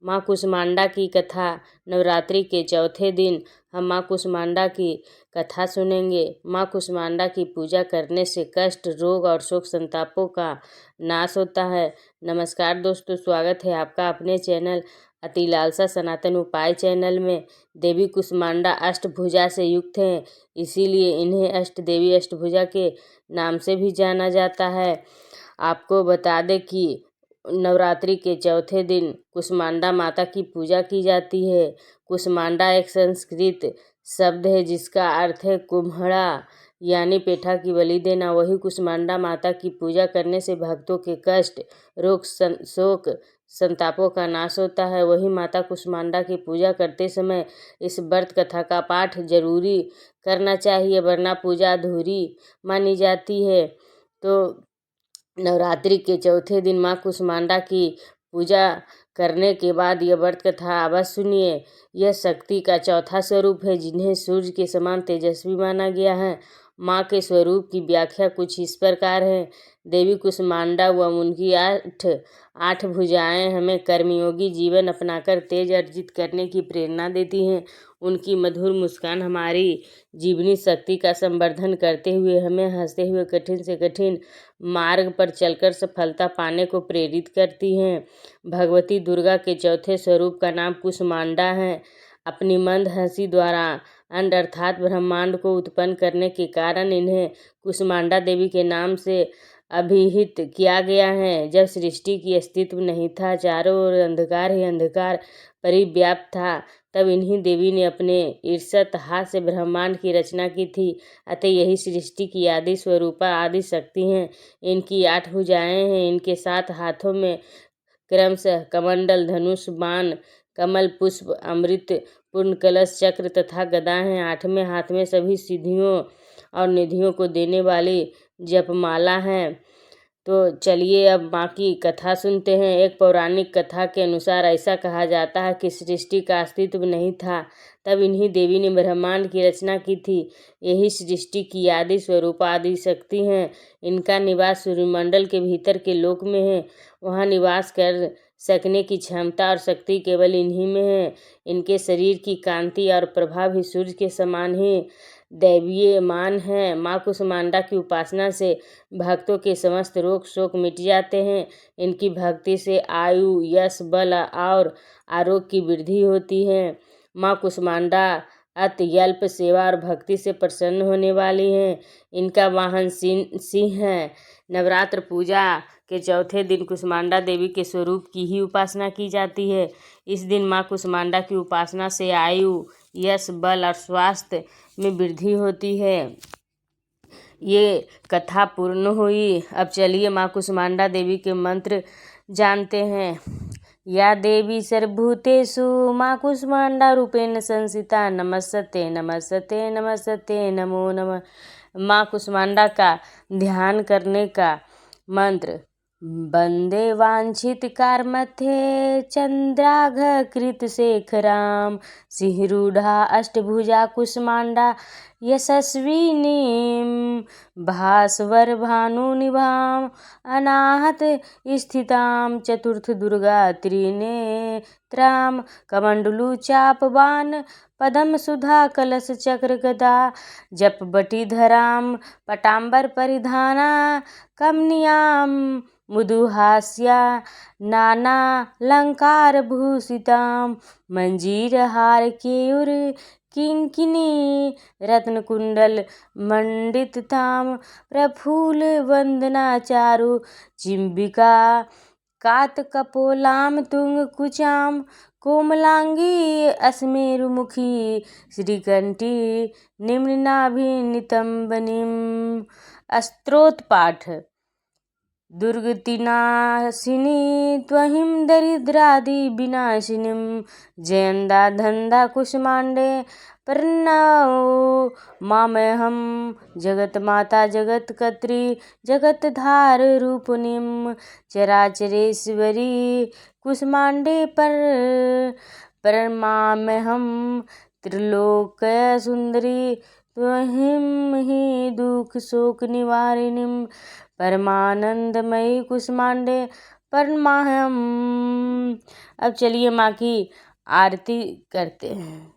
माँ कुष्मांडा की कथा। नवरात्रि के चौथे दिन हम माँ कुष्मांडा की कथा सुनेंगे। माँ कुष्मांडा की पूजा करने से कष्ट, रोग और शोक संतापों का नाश होता है। नमस्कार दोस्तों, स्वागत है आपका अपने चैनल अति लालसा सनातन उपाय चैनल में। देवी कुष्मांडा अष्टभुजा से युक्त हैं, इसीलिए इन्हें अष्ट देवी अष्टभुजा के नाम से भी जाना जाता है। आपको बता दें कि नवरात्रि के चौथे दिन कुष्मांडा माता की पूजा की जाती है। कुष्मांडा एक संस्कृत शब्द है जिसका अर्थ है कुम्हड़ा, यानी पेठा की बलि देना। वही कुष्मांडा माता की पूजा करने से भक्तों के कष्ट, रोग, शोक, संतापों का नाश होता है। वही माता कुष्मांडा की पूजा करते समय इस व्रत कथा का पाठ जरूरी करना चाहिए, वरना पूजा अधूरी मानी जाती है। तो नवरात्रि के चौथे दिन माँ कुष्मांडा की पूजा करने के बाद यह व्रत कथा अवश्य सुनिए। यह शक्ति का चौथा स्वरूप है, जिन्हें सूर्य के समान तेजस्वी माना गया है। माँ के स्वरूप की व्याख्या कुछ इस प्रकार है। देवी कुष्मांडा व उनकी आठ भुजाएं हमें कर्मयोगी जीवन अपनाकर तेज अर्जित करने की प्रेरणा देती हैं। उनकी मधुर मुस्कान हमारी जीवनी शक्ति का संवर्धन करते हुए हमें हंसते हुए कठिन से कठिन मार्ग पर चलकर सफलता पाने को प्रेरित करती हैं। भगवती दुर्गा के चौथे स्वरूप का नाम कुष्मांडा है। अपनी मंद हंसी द्वारा अंड अर्थात ब्रह्मांड को उत्पन्न करने के कारण इन्हें कुष्मांडा देवी के नाम से अभिहित किया गया है। जब सृष्टि की अस्तित्व नहीं था, चारों ओर अंधकार ही अंधकार परिव्याप्त था, तब इन्हीं देवी ने अपने ईर्षत हाथ से ब्रह्मांड की रचना की थी। अतः यही सृष्टि की आदि स्वरूपा आदि शक्ति हैं। इनकी 8 भुजाएं हैं। इनके 7 हाथों में क्रमशः कमंडल, धनुष, बाण, कमल पुष्प, अमृत, पूर्ण कलश, चक्र तथा गदा हैं। 8वें हाथ में सभी सिद्धियों और निधियों को देने वाली जपमाला है। तो चलिए अब माँ की कथा सुनते हैं। एक पौराणिक कथा के अनुसार ऐसा कहा जाता है कि सृष्टि का अस्तित्व नहीं था, तब इन्हीं देवी ने ब्रह्मांड की रचना की थी। यही सृष्टि की आदि स्वरूप आदि शक्ति हैं। इनका निवास सूर्यमंडल के भीतर के लोक में है। वहाँ निवास कर सकने की क्षमता और शक्ति केवल इन्हीं में है। इनके शरीर की कांति और प्रभा भी सूर्य के समान ही दैवीयमान है। माँ कुष्मांडा की उपासना से भक्तों के समस्त रोग शोक मिट जाते हैं। इनकी भक्ति से आयु, यश, बल और आरोग्य की वृद्धि होती है। माँ कुष्मांडा अत्यल्प सेवा और भक्ति से प्रसन्न होने वाली हैं। इनका वाहन सिंह है। नवरात्र पूजा के चौथे दिन कुष्मांडा देवी के स्वरूप की ही उपासना की जाती है। इस दिन माँ कुष्मांडा की उपासना से आयु, यश, बल और स्वास्थ्य में वृद्धि होती है। ये कथा पूर्ण हुई। अब चलिए माँ कुष्मांडा देवी के मंत्र जानते हैं। या देवी सर्वभूतेषु माँ कुष्मांडा रूपेण संस्थिता नमस्ते नमस्ते नमस्ते नमो नमः। माँ कुष्मांडा का ध्यान करने का मंत्र। वंदे वांछित कारमध्ये चंद्राघ कृत शेखराम सिंहरूढ़ा अष्टभुजा कुष्मांडा यशस्विनीं भास्वर भानुनिभां अनाहत स्थितां चतुर्थ दुर्गा त्रिनेत्रां कमंडलु चापवान पदम सुधा कलश चक्र गदा जप बटी धरां पटांबर परिधाना कमनियां मुदुहास्या नाना लंकार भूषितां मंजीर हार केयूर किंकिनी रत्न कुंडल मंडितां प्रफुल्ल वंदना चारु चिंबिका कात कपोलाम तुंग कुचाम कोमलांगी अस्मेरुमुखी श्रीकंठी निम्नाभिनितंबनीम। स्तोत्र पाठ। दुर्गतिनाशिनी त्वहिं दरिद्रादि विनाशिनीं जयंदा धंदा कुष्मांडे प्रणौ मामेहं जगतमाता जगत्कर्त्री जगतधार रूपिणीं चराचरेश्वरी कुष्मांडे प्रणमाम्यहं त्रिलोक्य सुंदरी त्वहिं हि दुख शोक निवारिणीं परमानंदमयी कुष्मांडे परमाहम। अब चलिए माँ की आरती करते हैं।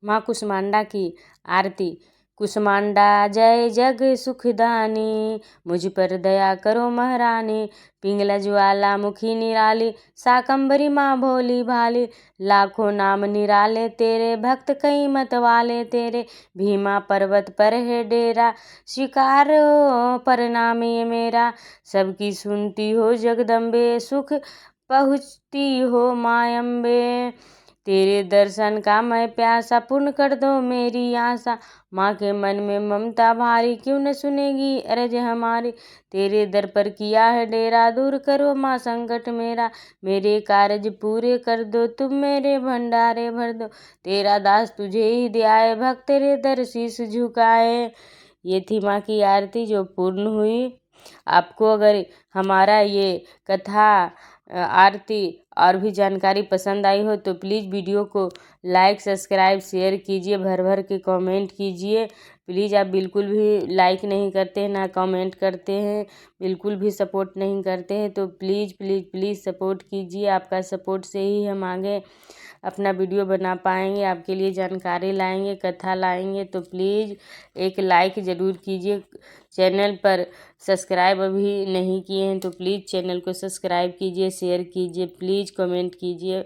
माँ कुष्मांडा की आरती। कुष्मांडा जय जग सुखदानी, मुझ पर दया करो महारानी। पिंगला ज्वाला मुखी निराली, शाकंभरी माँ भोली भाली। लाखों नाम निराले तेरे, भक्त कई मत वाले तेरे। भीमा पर्वत पर है डेरा, स्वीकारो प्रणाम ये मेरा। सबकी सुनती हो जगदम्बे, सुख पहुँचती हो माँ अम्बे। तेरे दर्शन का मैं प्यासा, पूर्ण कर दो मेरी आशा। माँ के मन में ममता भारी, क्यों न सुनेगी अरज हमारी। तेरे दर पर किया है डेरा, दूर करो माँ संकट मेरा। मेरे कार्य पूरे कर दो, तुम मेरे भंडारे भर दो। तेरा दास तुझे ही ध्याए, भक्त तेरे दर शीस झुकाए। ये थी माँ की आरती जो पूर्ण हुई। आपको अगर हमारा ये कथा आरती और भी जानकारी पसंद आई हो तो प्लीज़ वीडियो को लाइक सब्सक्राइब शेयर कीजिए, भर भर के कमेंट कीजिए। प्लीज़ आप बिल्कुल भी लाइक नहीं करते हैं, ना कमेंट करते हैं, बिल्कुल भी सपोर्ट नहीं करते हैं। तो प्लीज़ प्लीज़ प्लीज़ सपोर्ट कीजिए। आपका सपोर्ट से ही हम आगे अपना वीडियो बना पाएंगे, आपके लिए जानकारी लाएंगे, कथा लाएंगे। तो प्लीज़ एक लाइक ज़रूर कीजिए। चैनल पर सब्सक्राइब अभी नहीं किए हैं तो प्लीज़ चैनल को सब्सक्राइब कीजिए, शेयर कीजिए, प्लीज़ कमेंट कीजिए।